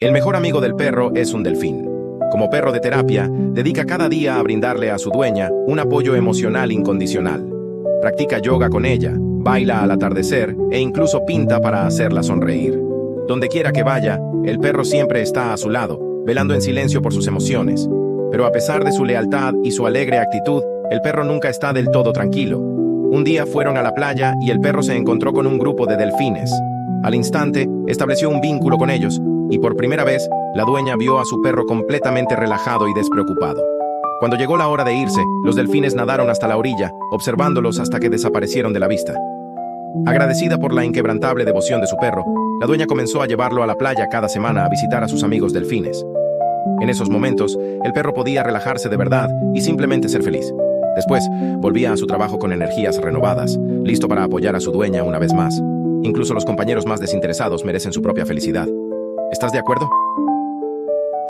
El mejor amigo del perro es un delfín. Como perro de terapia, dedica cada día a brindarle a su dueña un apoyo emocional incondicional. Practica yoga con ella, baila al atardecer e incluso pinta para hacerla sonreír. Donde quiera que vaya, el perro siempre está a su lado, velando en silencio por sus emociones. Pero a pesar de su lealtad y su alegre actitud, el perro nunca está del todo tranquilo. Un día fueron a la playa y el perro se encontró con un grupo de delfines. Al instante, estableció un vínculo con ellos, y por primera vez, la dueña vio a su perro completamente relajado y despreocupado. Cuando llegó la hora de irse, los delfines nadaron hasta la orilla, observándolos hasta que desaparecieron de la vista. Agradecida por la inquebrantable devoción de su perro, la dueña comenzó a llevarlo a la playa cada semana a visitar a sus amigos delfines. En esos momentos, el perro podía relajarse de verdad y simplemente ser feliz. Después, volvía a su trabajo con energías renovadas, listo para apoyar a su dueña una vez más. Incluso los compañeros más desinteresados merecen su propia felicidad. ¿Estás de acuerdo?